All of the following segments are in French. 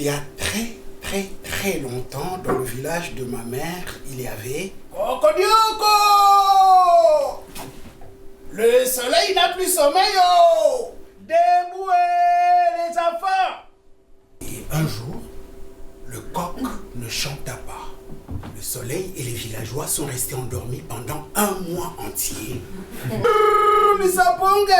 Il y a très longtemps, dans le village de ma mère, il y avait... Cocodioko! Le soleil n'a plus sommeil, oh! Débouez les enfants! Et un jour, le coq ne chanta pas. Le soleil et les villageois sont restés endormis pendant un mois entier. Misaponge!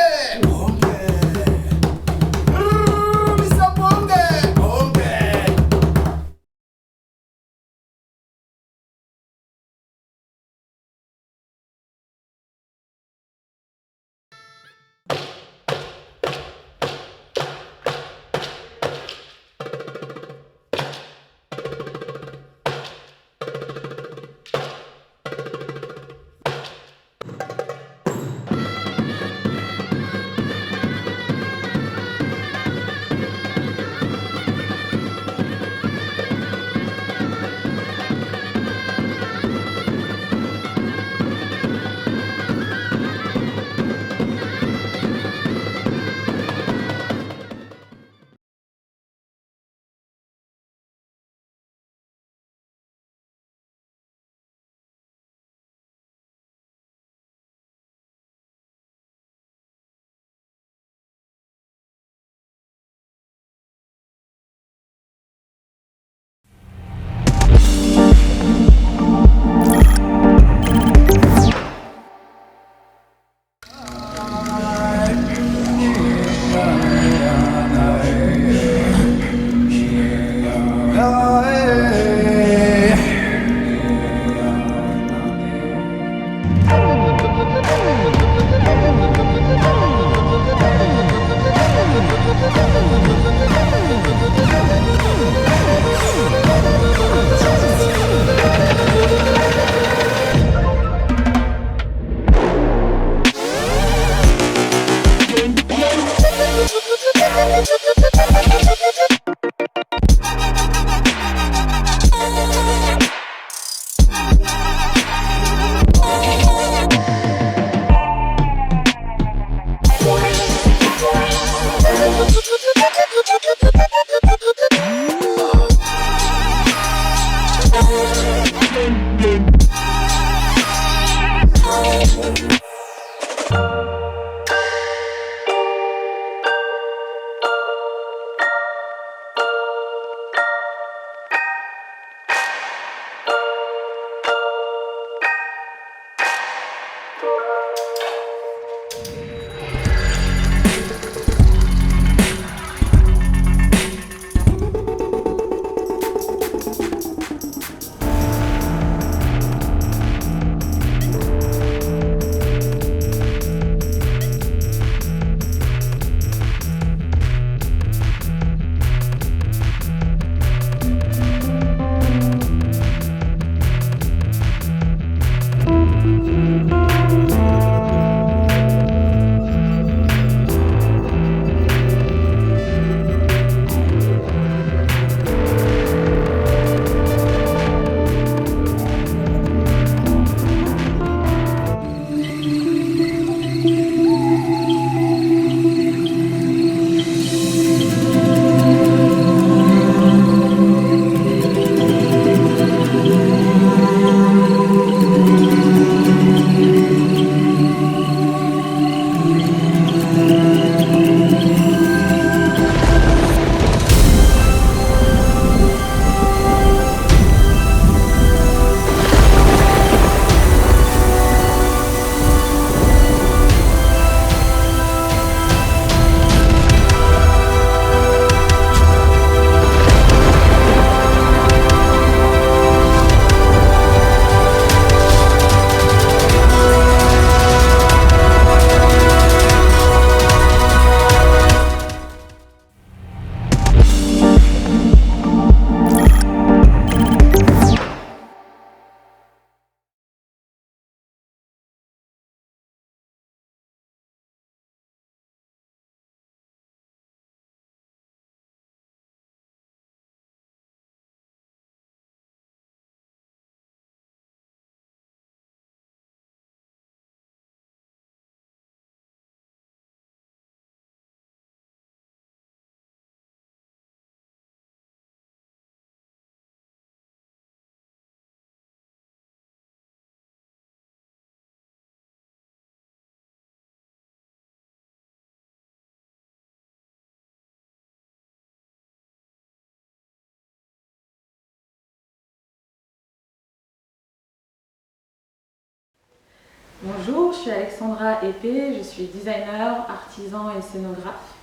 Bonjour, je suis Alexandra Épée, je suis designer, artisan et scénographe.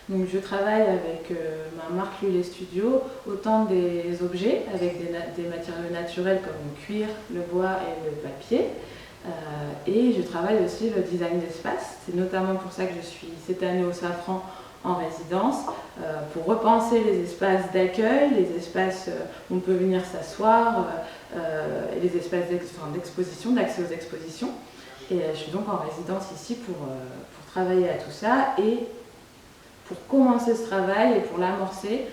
Donc, je travaille avec ma marque Lulé Studio, autant des objets avec des matériaux naturels comme le cuir, le bois et le papier. Et je travaille aussi le design d'espace. C'est notamment pour ça que je suis cette année au Safran en résidence, pour repenser les espaces d'accueil, les espaces où on peut venir s'asseoir, et les espaces d'exposition, d'accès aux expositions. Et je suis donc en résidence ici pour travailler à tout ça. Et pour commencer ce travail et pour l'amorcer,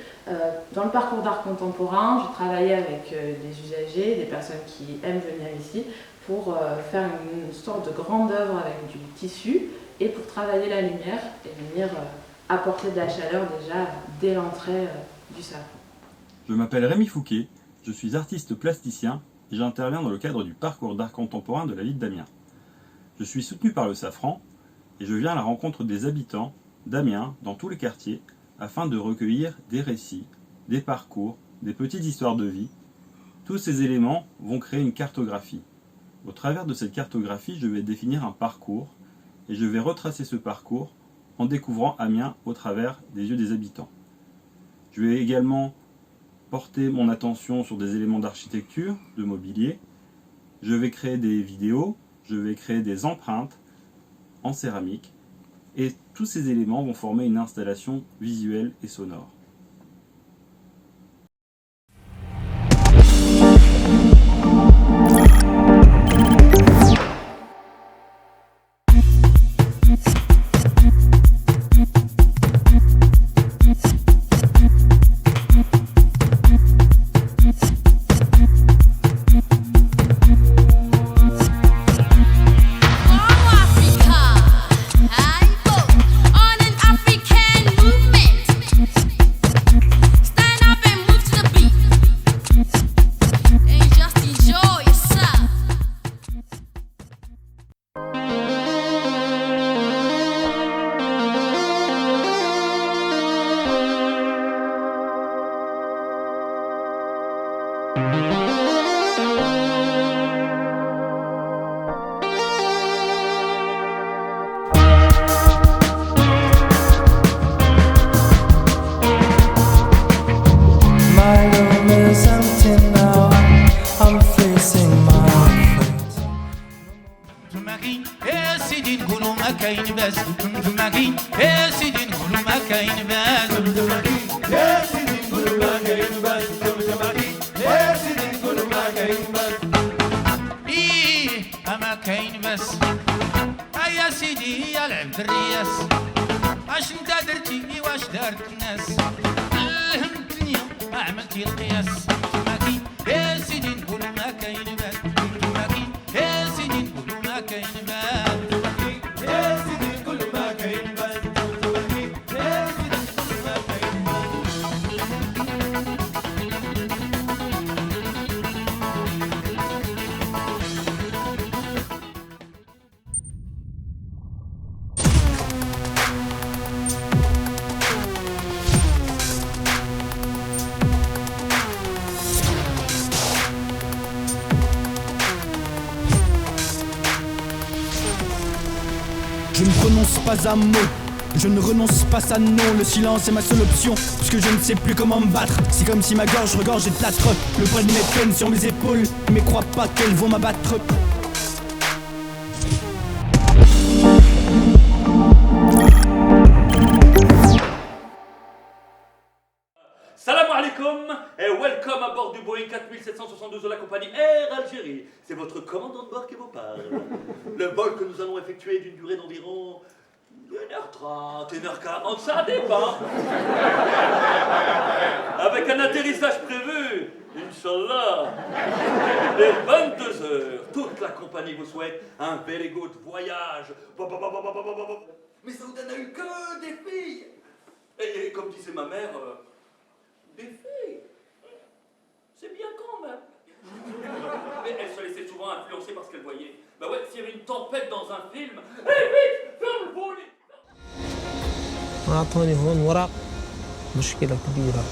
dans le parcours d'art contemporain, je travaillais avec des usagers, des personnes qui aiment venir ici, pour faire une sorte de grande œuvre avec du tissu et pour travailler la lumière et venir apporter de la chaleur déjà dès l'entrée du salon. Je m'appelle Rémi Fouquet, je suis artiste plasticien et j'interviens dans le cadre du parcours d'art contemporain de la ville d'Amiens. Je suis soutenu par le Safran et je viens à la rencontre des habitants d'Amiens dans tous les quartiers afin de recueillir des récits, des parcours, des petites histoires de vie. Tous ces éléments vont créer une cartographie. Au travers de cette cartographie, je vais définir un parcours et je vais retracer ce parcours en découvrant Amiens au travers des yeux des habitants. Je vais également porter mon attention sur des éléments d'architecture, de mobilier. Je vais créer des vidéos, je vais créer des empreintes en céramique et tous ces éléments vont former une installation visuelle et sonore. Je ne prononce pas un mot, je ne renonce pas à non. Le silence est ma seule option, puisque je ne sais plus comment me battre. C'est comme si ma gorge regorgeait de plâtre, le poids de mes peines sur mes épaules, mais crois pas qu'elles vont m'abattre. Salam alaikum et welcome à bord du Boeing 4772 de la compagnie Air Algérie. C'est votre commandant de bord qui vous parle. Le vol que nous allons effectuer est d'une durée d'environ 1h30, 1h40, ça dépend. Avec un atterrissage prévu, Inch'Allah, et 22h. Toute la compagnie vous souhaite un very good voyage. Mais Saouda n'a eu que des filles. Et comme disait ma mère... des filles. C'est bien quand même. Mais elle se laissait souvent influencer par ce qu'elle voyait. Bah ouais, s'il y avait une tempête dans un film, hé vite, ferme le volet. أعطوني هون ورق مشكلة كبيرة.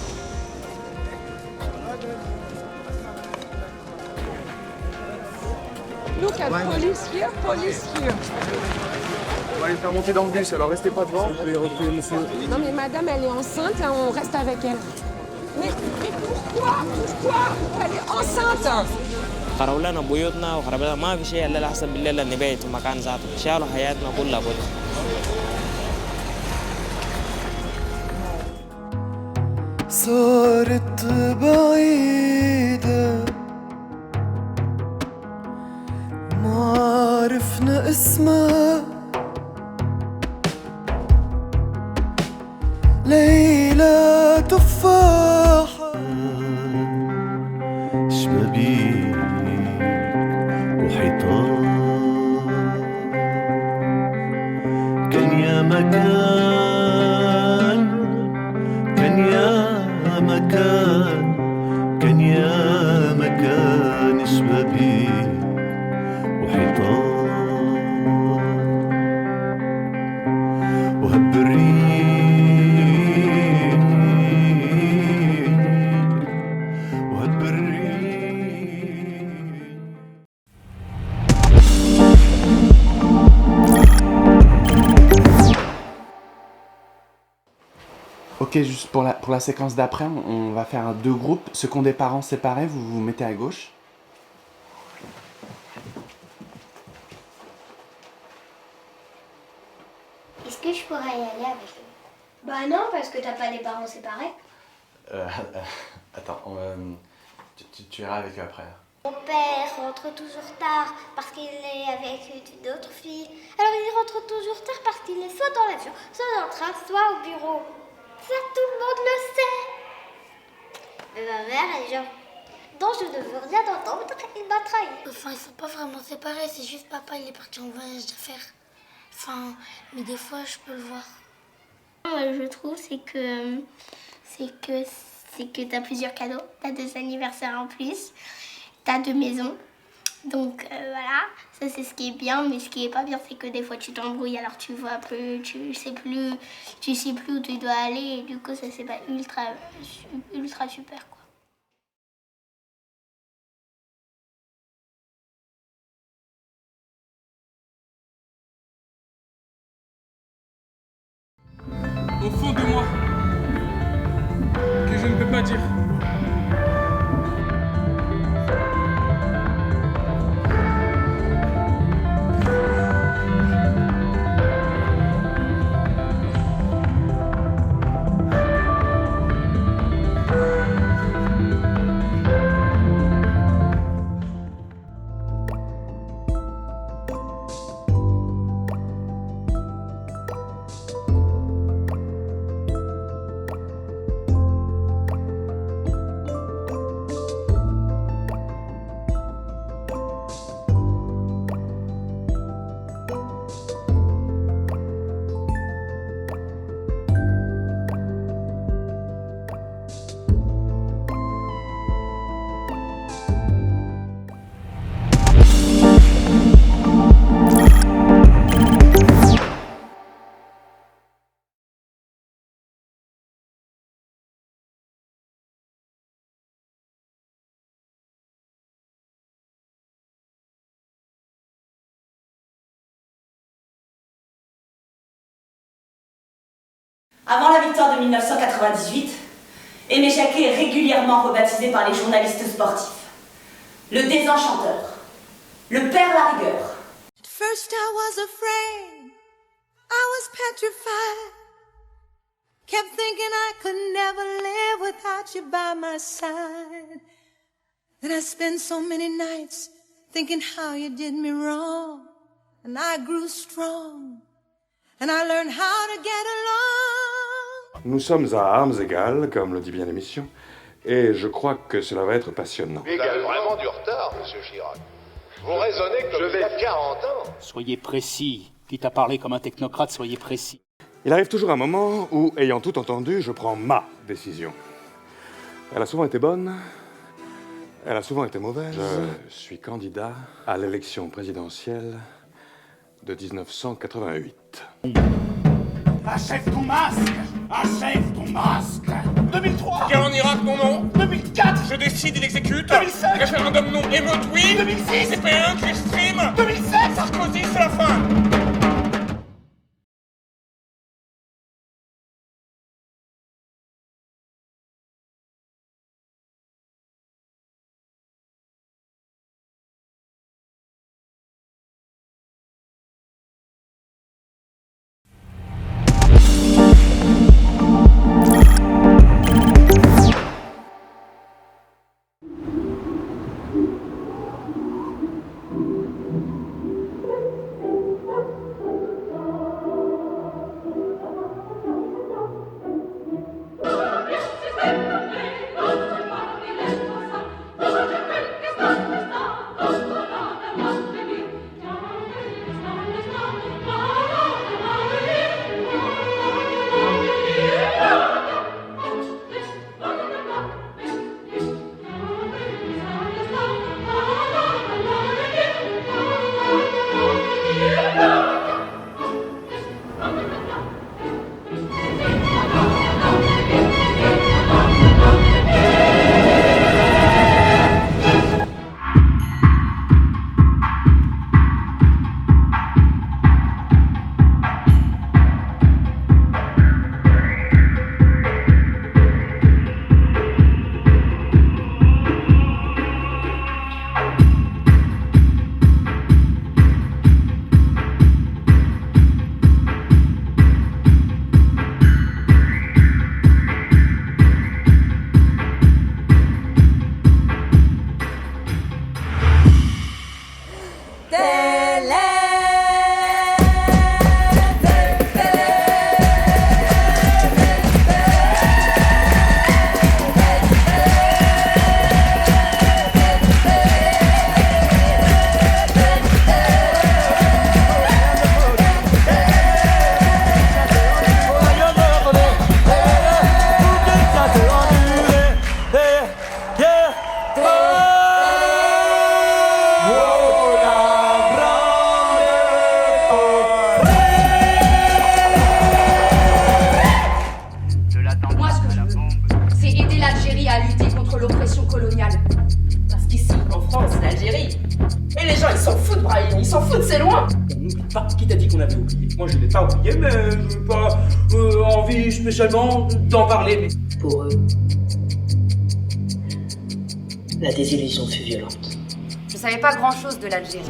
Nous, look at police here, police here. On va les faire monter dans le bus, alors restez pas devant. Vous pouvez reculer, monsieur. Non mais madame, elle est enceinte, hein, on reste avec elle. Mais pourquoi? Pourquoi? Elle est enceinte. خربوا لنا بيوتنا وخربوا ما في شيء الا احسن بالليل اللي نبيت مكان ذاته شالوا حياتنا كلها كده صارت بعيدة ما عرفنا اسمها ليلى تفاحة شبابيك وحيطان كان يا مكان كان يا مكان كان يا مكان شبابيك وحيطان Ok, juste pour la séquence d'après, on va faire deux groupes. Ceux qui ont des parents séparés, vous vous mettez à gauche. Est-ce que je pourrais y aller avec eux? Bah non, parce que t'as pas des parents séparés. Attends, tu iras avec eux après. Mon père rentre toujours tard parce qu'il est avec d'autres filles. Alors il rentre toujours tard parce qu'il est soit dans l'avion, soit dans le train, soit au bureau. Ça, tout le monde le sait. Mais ma mère est genre, dont je ne veux rien entendre, il m'a trahi. Enfin, ils sont pas vraiment séparés, c'est juste papa, il est parti en voyage d'affaires. Enfin, mais des fois, je peux le voir. Moi, je trouve, c'est que t'as plusieurs cadeaux. T'as 2 anniversaires en plus. T'as 2 maisons. Donc voilà, ça c'est ce qui est bien, mais ce qui est pas bien, c'est que des fois tu t'embrouilles, alors tu vois plus, tu sais plus où tu dois aller, et du coup ça c'est pas ultra super quoi. Au fond de moi, que je ne peux pas dire. Avant la victoire de 1998, Aimé Jacquet est régulièrement rebaptisé par les journalistes sportifs le désenchanteur, le père Larigueur. At first I was afraid, I was petrified, kept thinking I could never live without you by my side. Then I spent so many nights thinking how you did me wrong, and I grew strong, and I learned how to get along. Nous sommes à armes égales, comme le dit bien l'émission, et je crois que cela va être passionnant. Vous avez vraiment du retard, monsieur Chirac. Vous raisonnez comme il y a 40 ans. Soyez précis. Quitte à parler comme un technocrate, soyez précis. Il arrive toujours un moment où, ayant tout entendu, je prends ma décision. Elle a souvent été bonne, elle a souvent été mauvaise. Je suis candidat à l'élection présidentielle de 1988. Achève ton masque! Achève ton masque! 2003. Guerre en Irak, non, non. 2004. Je décide, il exécute. 2005. Référendum non, émeute, oui. 2006. CPE, Clearstream. 2007. Sarkozy, c'est la fin. Qui t'a dit qu'on avait oublié? Moi je n'ai pas oublié, mais je n'ai pas envie spécialement d'en parler. Mais... Pour eux, la désillusion fut violente. Je savais pas grand-chose de l'Algérie.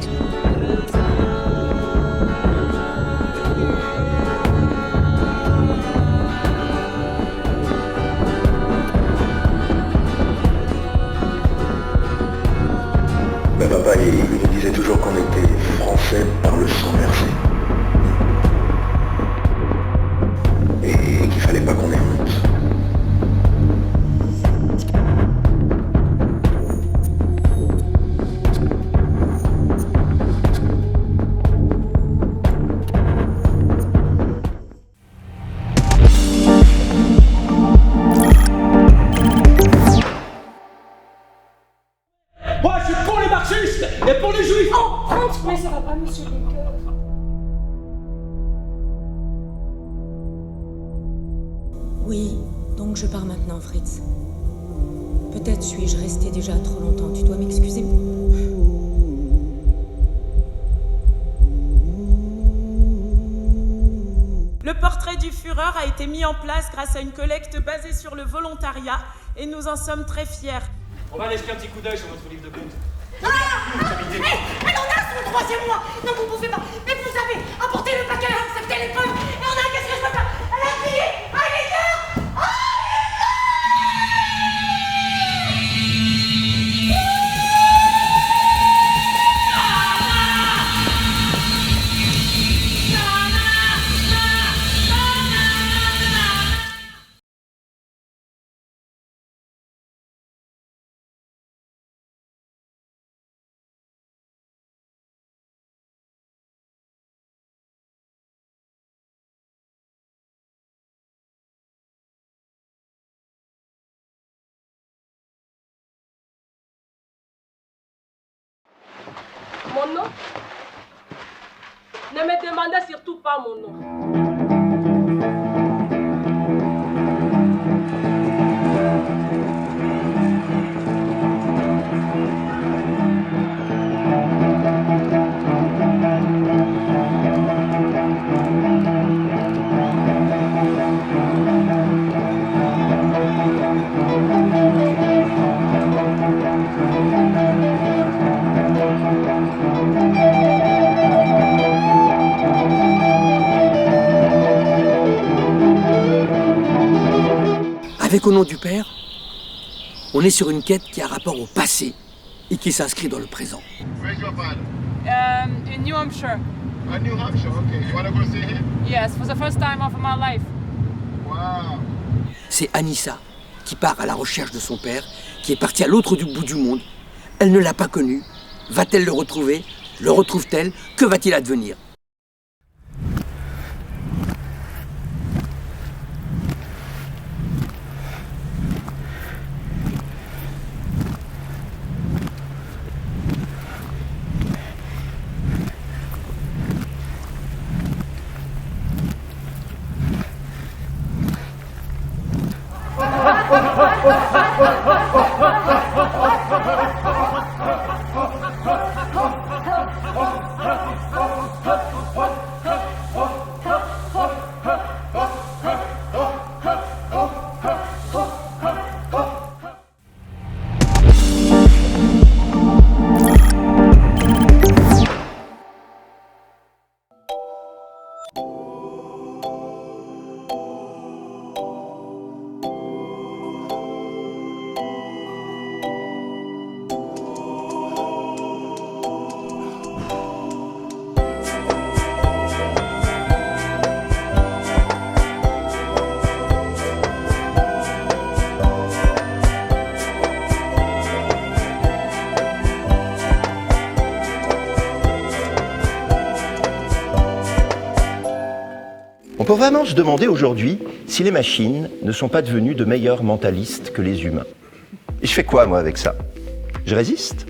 Ben papa, il nous disait toujours qu'on était français par le sang versé. Et qu'il fallait pas qu'on ait honte. Moi je suis pour les marxistes et pour les juifs. Oh, Franck, mais ça va pas, monsieur Baker. Oui, donc je pars maintenant, Fritz. Peut-être suis-je resté déjà trop longtemps, tu dois m'excuser. Le portrait du Führer a été mis en place grâce à une collecte basée sur le volontariat et nous en sommes très fiers. On va aller jeter un petit coup d'œil sur votre livre de compte. Elle en a son 3e mois. Non, vous pouvez pas. Mais vous savez, apportez le paquet, acceptez l'épreuve. Et on a, qu'est-ce que je peux faire? Elle a crié à l'écart. Mon nom? Ne me demandez surtout pas mon nom. Avec Au nom du Père, on est sur une quête qui a rapport au passé et qui s'inscrit dans le présent. Where's your father? In New Hampshire. New Hampshire, okay. You wanna go see him? Yes, for the first time of my life. Wow. C'est Anissa qui part à la recherche de son père, qui est parti à l'autre bout du monde. Elle ne l'a pas connu. Va-t-elle le retrouver? Le retrouve-t-elle? Que va-t-il advenir? On peut vraiment se demander aujourd'hui si les machines ne sont pas devenues de meilleurs mentalistes que les humains. Et je fais quoi, moi, avec ça? Je résiste?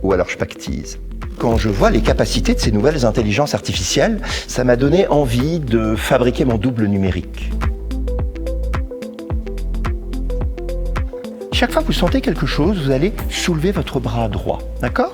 Ou alors je pactise? Quand je vois les capacités de ces nouvelles intelligences artificielles, ça m'a donné envie de fabriquer mon double numérique. Chaque fois que vous sentez quelque chose, vous allez soulever votre bras droit, d'accord?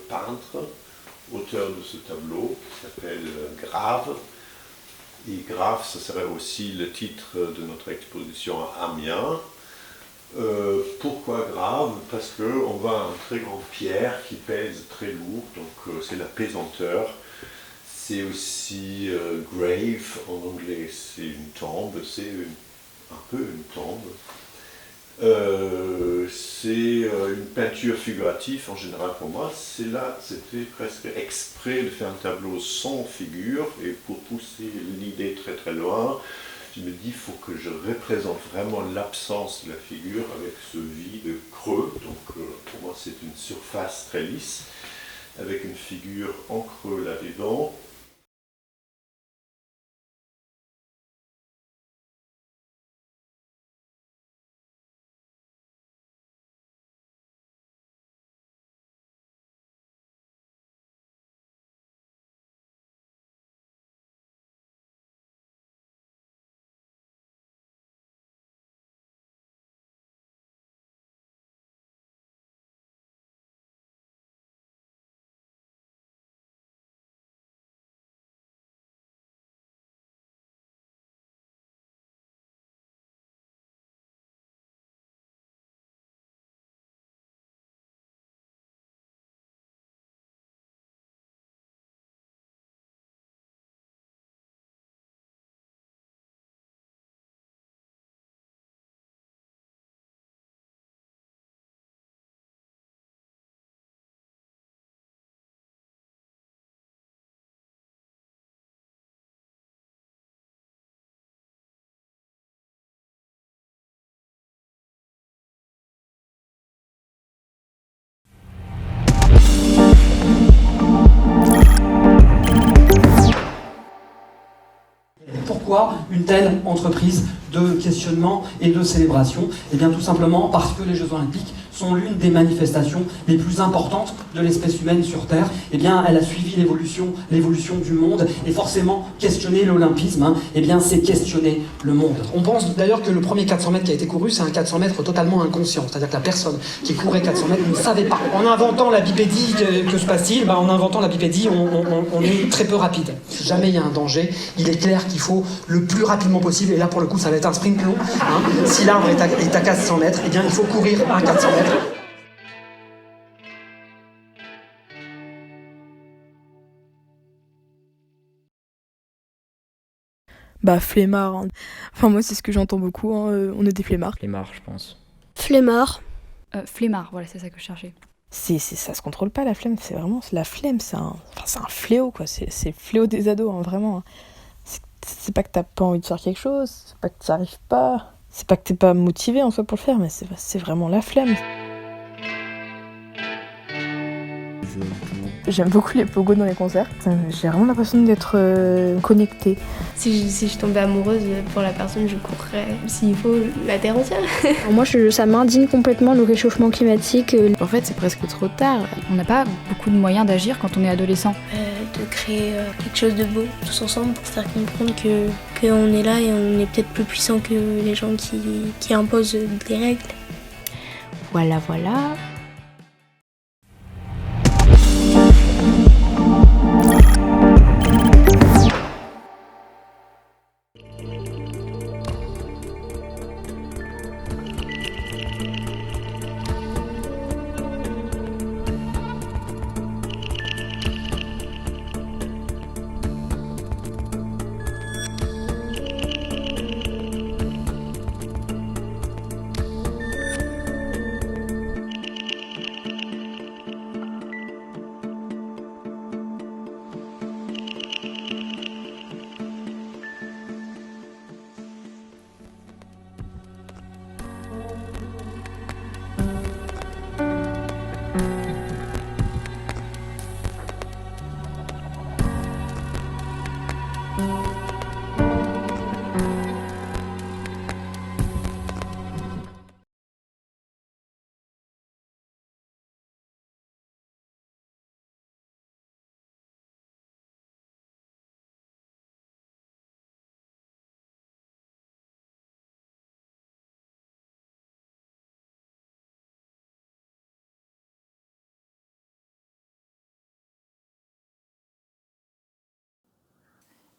Peintre, auteur de ce tableau qui s'appelle Grave. Et Grave, ce serait aussi le titre de notre exposition à Amiens. Pourquoi Grave? Parce qu'on voit un très grand pierre qui pèse très lourd, donc c'est la pesanteur. C'est aussi grave en anglais, c'est une tombe, c'est un peu une tombe. C'est une peinture figurative en général pour moi. C'était presque exprès de faire un tableau sans figure, et pour pousser l'idée très très loin, je me dis il faut que je représente vraiment l'absence de la figure avec ce vide creux. Donc pour moi c'est une surface très lisse avec une figure en creux là-dedans. une telle entreprise de questionnement et de célébration? Eh bien tout simplement parce que les Jeux Olympiques sont l'une des manifestations les plus importantes de l'espèce humaine sur Terre. Eh bien elle a suivi l'évolution du monde, et forcément questionner l'olympisme, eh bien c'est questionner le monde. On pense d'ailleurs que le premier 400 mètres qui a été couru, c'est un 400 mètres totalement inconscient, c'est-à-dire que la personne qui courait 400 mètres ne savait pas. En inventant la bipédie, que se passe-t-il? En inventant la bipédie, on est très peu rapide. Si jamais il y a un danger, il est clair qu'il faut le plus rapidement possible, et là pour le coup ça va être un sprint long, si l'arbre est à 400 mètres, eh bien il faut courir à 400 mètres. Bah flemmard, hein. Enfin moi c'est ce que j'entends beaucoup, hein. On est des flemmards. Flemmard, je pense. Flemmard. Flemmard, voilà, c'est ça que je cherchais. Ça se contrôle pas la flemme, c'est vraiment la flemme, c'est un fléau quoi, c'est le fléau des ados, hein, vraiment. Hein. C'est pas que t'as pas envie de faire quelque chose, c'est pas que ça arrive pas, c'est pas que t'es pas motivé en soi pour le faire, mais c'est vraiment la flemme. J'aime beaucoup les pogos dans les concerts. J'ai vraiment l'impression d'être connectée. Si je tombais amoureuse pour la personne, je courrais s'il faut la terre entière. Moi, ça m'indigne complètement le réchauffement climatique. En fait, c'est presque trop tard. On n'a pas beaucoup de moyens d'agir quand on est adolescent. De créer quelque chose de beau tous ensemble pour faire comprendre qu'on est là et on est peut-être plus puissant que les gens qui imposent des règles. Voilà.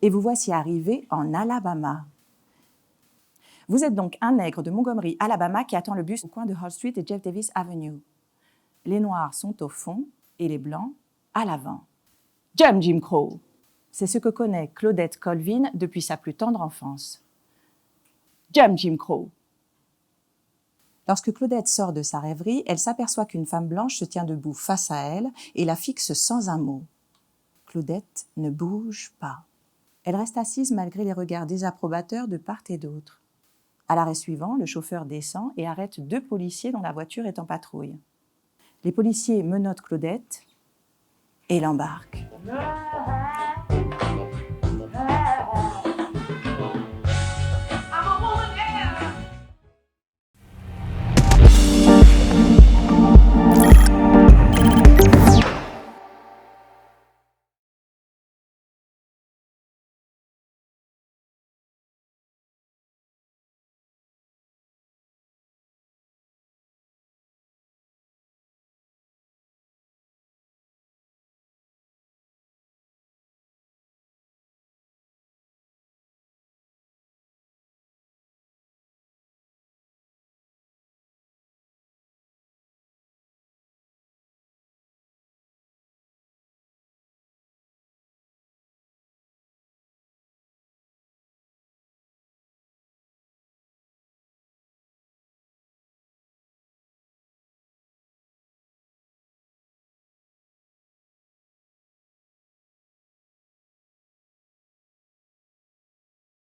Et vous voici arrivé en Alabama. Vous êtes donc un nègre de Montgomery, Alabama, qui attend le bus au coin de Hall Street et Jeff Davis Avenue. Les Noirs sont au fond et les Blancs à l'avant. Jim Crow, c'est ce que connaît Claudette Colvin depuis sa plus tendre enfance. Jim Crow. Lorsque Claudette sort de sa rêverie, elle s'aperçoit qu'une femme blanche se tient debout face à elle et la fixe sans un mot. Claudette ne bouge pas. Elle reste assise malgré les regards désapprobateurs de part et d'autre. À l'arrêt suivant, le chauffeur descend et arrête 2 policiers dont la voiture est en patrouille. Les policiers menottent Claudette et l'embarquent.